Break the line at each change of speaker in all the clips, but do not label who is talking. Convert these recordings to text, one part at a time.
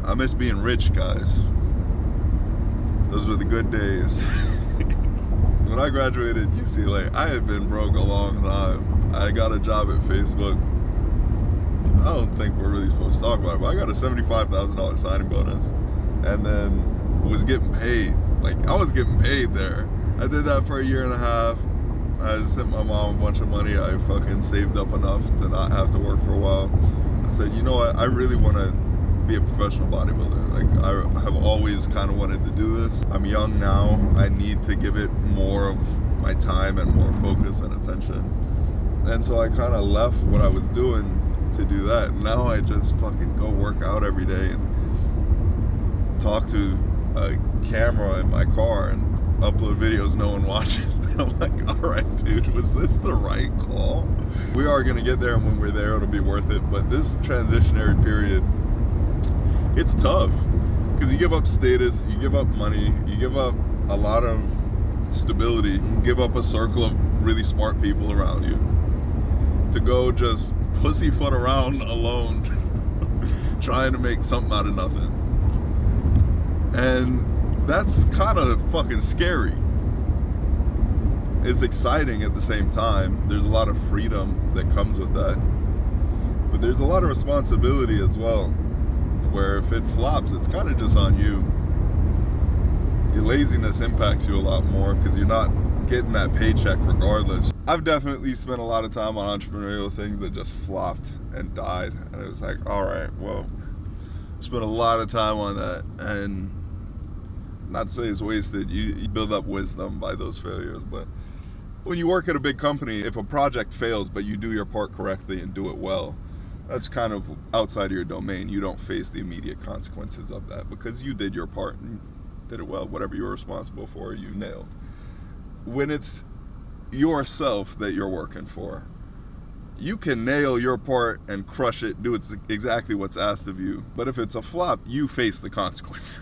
I miss being rich, guys. Those were the good days. When I graduated UCLA, I had been broke a long time. I got a job at Facebook. I don't think we're really supposed to talk about it, but I got a $75,000 signing bonus, and then was getting paid. Like, I was getting paid there. I did that for a year and a half. I sent my mom a bunch of money. I fucking saved up enough to not have to work for a while. I said, you know what? I really want to be a professional bodybuilder. Like, I have always kind of wanted to do this. I'm young now. I need to give it more of my time and more focus and attention. And so I kind of left what I was doing to do that. Now I just fucking go work out every day and talk to a camera in my car and upload videos no one watches. I'm like, all right, dude, was this the right call? We are gonna get there, and when we're there, it'll be worth it. But this transitionary period, it's tough because you give up status, you give up money, you give up a lot of stability, you give up a circle of really smart people around you to go just pussyfoot around alone trying to make something out of nothing. And that's kind of fucking scary. It's exciting at the same time. There's a lot of freedom that comes with that, but there's a lot of responsibility as well, where if it flops, it's kind of just on you. Your laziness impacts you a lot more because you're not getting that paycheck regardless. I've definitely spent a lot of time on entrepreneurial things that just flopped and died, and it was like, all right, well, spent a lot of time on that, and not to say it's wasted. You build up wisdom by those failures. But when you work at a big company, if a project fails but you do your part correctly and do it well, that's kind of outside of your domain. You don't face the immediate consequences of that because you did your part and did it well. Whatever you were responsible for, you nailed. When it's yourself that you're working for, you can nail your part and crush it, do exactly what's asked of you. But if it's a flop, you face the consequences.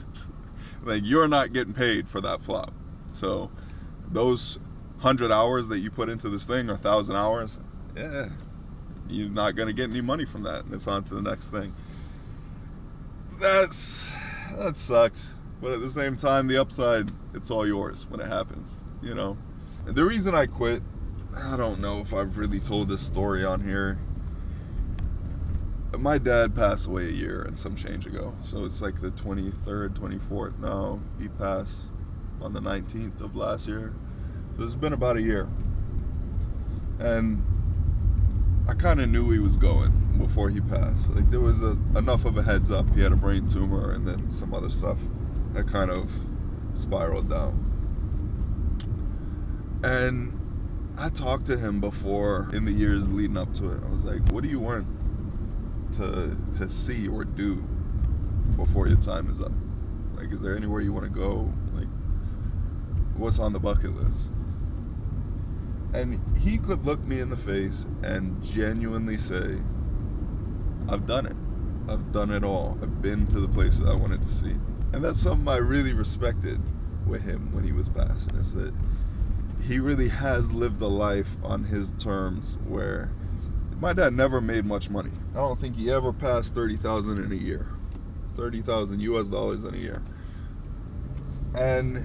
Like, you're not getting paid for that flop. So those 100 hours that you put into this thing, or 1,000 hours, yeah, you're not gonna get any money from that, and it's on to the next thing. That sucks. But at the same time, the upside, it's all yours when it happens, you know? And the reason I quit, I don't know if I've really told this story on here. My dad passed away a year and some change ago. So it's like the 23rd, 24th now. He passed on the 19th of last year. So it's been about a year. And I kind of knew he was going before he passed. Like, there was enough of a heads up. He had a brain tumor and then some other stuff that kind of spiraled down. And I talked to him before in the years leading up to it. I was like, what do you want to see or do before your time is up? Like, is there anywhere you want to go? Like, what's on the bucket list? And he could look me in the face and genuinely say, I've done it. I've done it all. I've been to the places I wanted to see. And that's something I really respected with him when he was passing, is that he really has lived a life on his terms. Where my dad never made much money. I don't think he ever passed $30,000 in a year. 30,000 US dollars in a year. And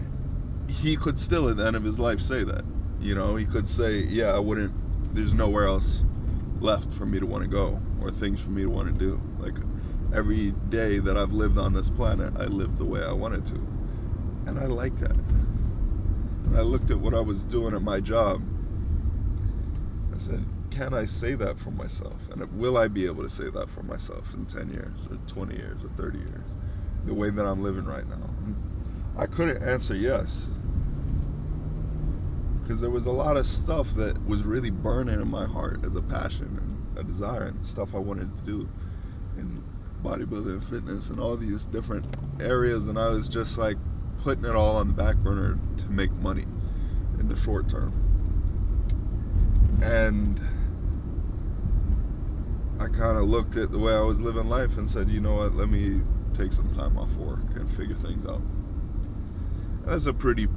he could still at the end of his life say that. You know, he could say, yeah, there's nowhere else left for me to want to go or things for me to want to do. Like, every day that I've lived on this planet, I lived the way I wanted to. And I like that. And I looked at what I was doing at my job. I said, can I say that for myself? And will I be able to say that for myself in 10 years or 20 years or 30 years? The way that I'm living right now. And I couldn't answer yes. Because there was a lot of stuff that was really burning in my heart as a passion and a desire, and stuff I wanted to do in bodybuilding and fitness and all these different areas. And I was just like putting it all on the back burner to make money in the short term. And I kind of looked at the way I was living life and said, you know what, let me take some time off work and figure things out. And that's a pretty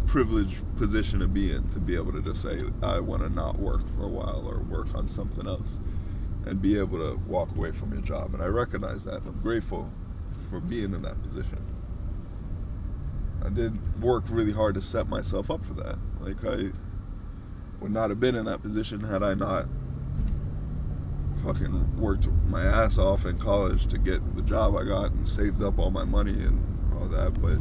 privileged position to be in, to be able to just say, I want to not work for a while or work on something else, and be able to walk away from your job. And I recognize that. I'm grateful for being in that position. I did work really hard to set myself up for that. Like, I would not have been in that position had I not fucking worked my ass off in college to get the job I got and saved up all my money and all that. But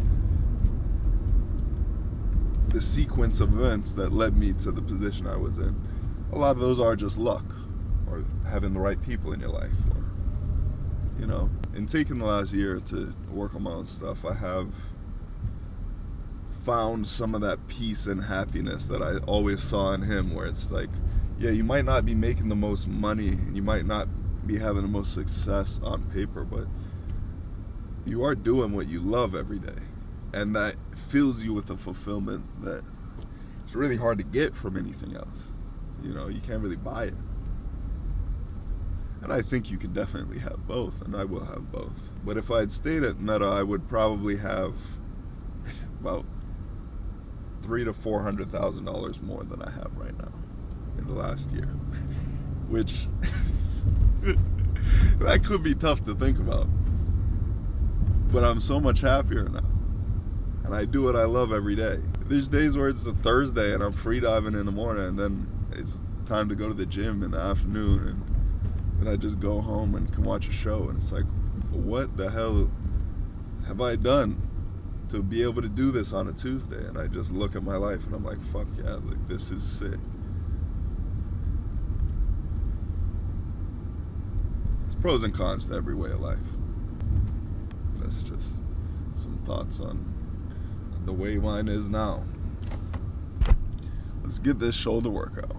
the sequence of events that led me to the position I was in, a lot of those are just luck, or having the right people in your life, or, you know. In taking the last year to work on my own stuff, I have found some of that peace and happiness that I always saw in him, where it's like, yeah, you might not be making the most money, and you might not be having the most success on paper, but you are doing what you love every day, and that fills you with a fulfillment that it's really hard to get from anything else. You know, you can't really buy it. And I think you can definitely have both, and I will have both. But if I had stayed at Meta, I would probably have about $300,000 to $400,000 more than I have right now in the last year, which that could be tough to think about. But I'm so much happier now, and I do what I love every day. There's days where it's a Thursday and I'm free diving in the morning, and then it's time to go to the gym in the afternoon, and then I just go home and can watch a show, and it's like, what the hell have I done to be able to do this on a Tuesday? And I just look at my life and I'm like, fuck yeah, like, this is sick. There's pros and cons to every way of life. That's just some thoughts on the way mine is now. Let's get this shoulder workout.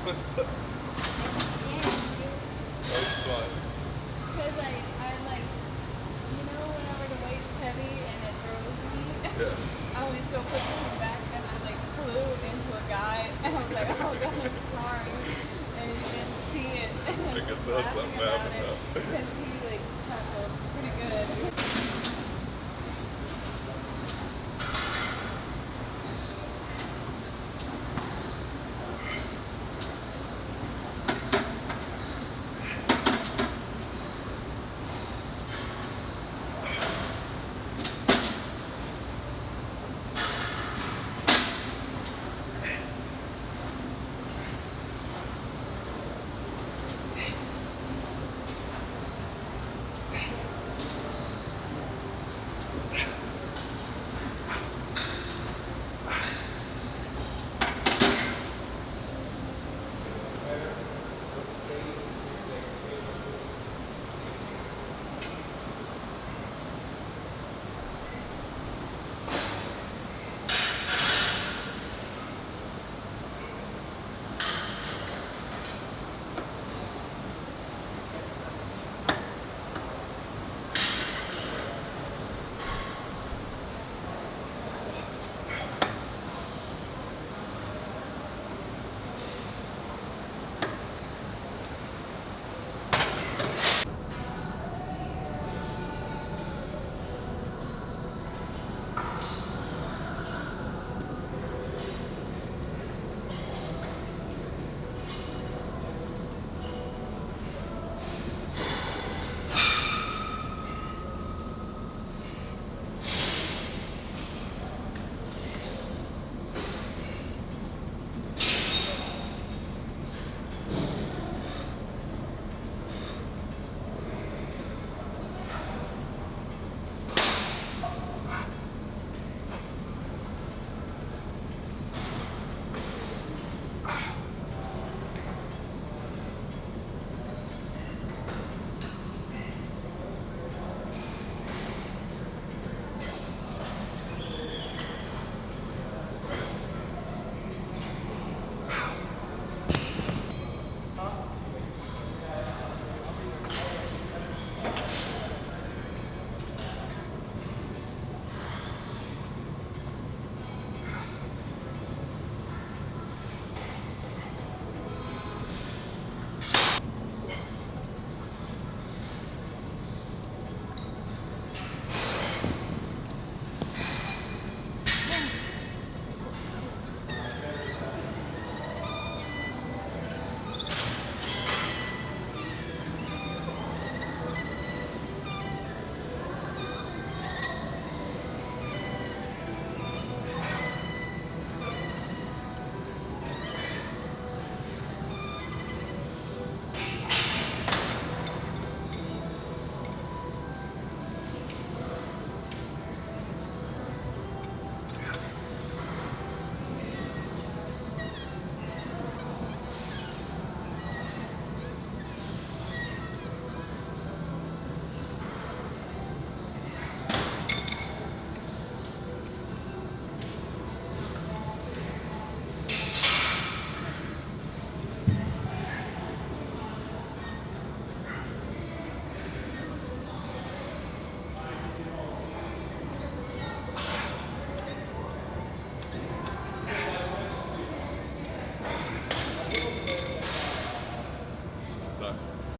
What's up? That's fun.
Because I'm like, you know, whenever the weight's heavy and
Yeah.
I went to go put this one back and I like flew into a guy and I was like, oh god, I'm sorry. And he didn't see it. And
I can tell something happened though.
because he like chuckled pretty good.